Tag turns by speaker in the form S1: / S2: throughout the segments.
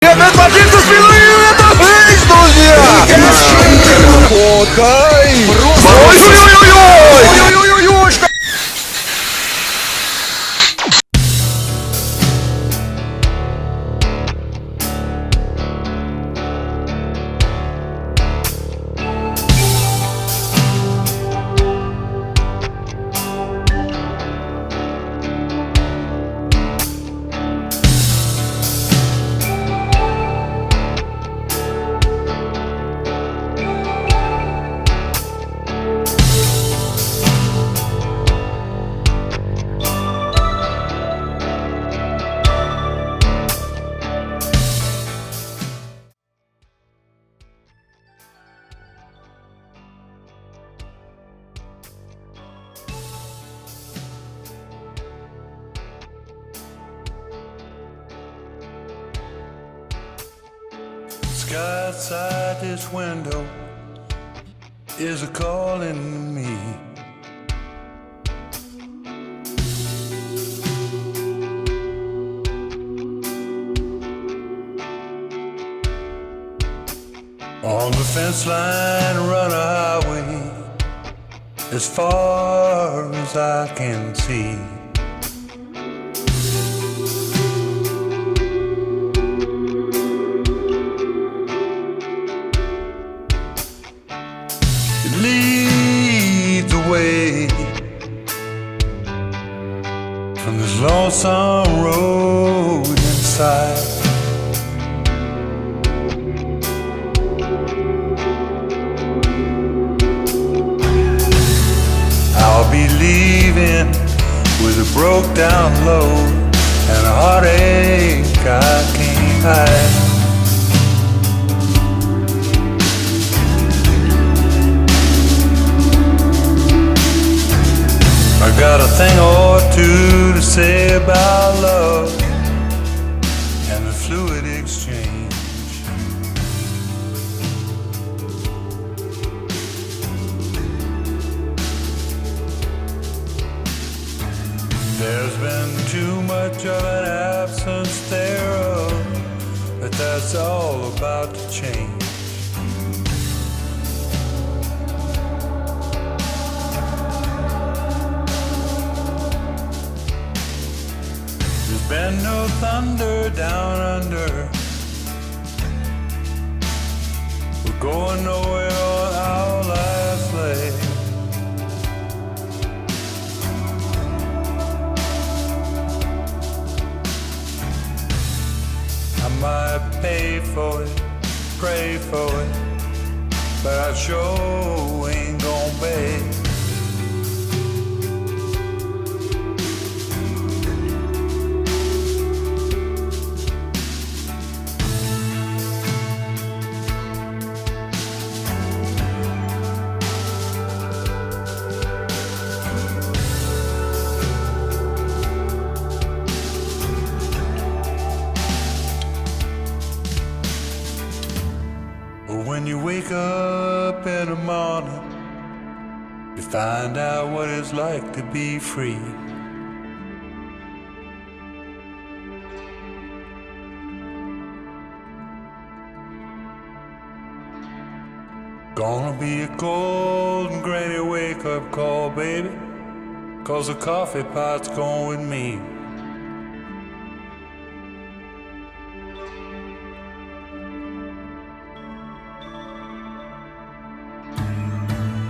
S1: Опять подписаться в спину, и это фейс, друзья! Подай! Ой-ой-ой-ой-ой!
S2: Sky outside this window is a calling to me. On the fence line run a highway as far as I can see. Leads away from this lonesome road inside. I'll be leaving with a broke down load and a heartache I can't hide. I got a thing or two to say about love and the fluid exchange. There's been too much of an absence thereof, but that's all about to change. Been no thunder down under. We're going nowhere on our last leg. I might pay for it, pray for it, but I sure ain't gon' beg. When you wake up in the morning, you find out what it's like to be free. Gonna be a cold and grainy wake-up call, baby, 'cause the coffee pot's going with me.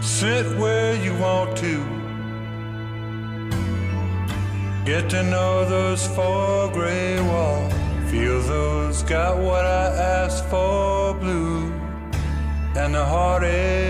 S2: Sit where you want to. Get to know those four gray walls. Feel those got what I asked for blue. And the heartache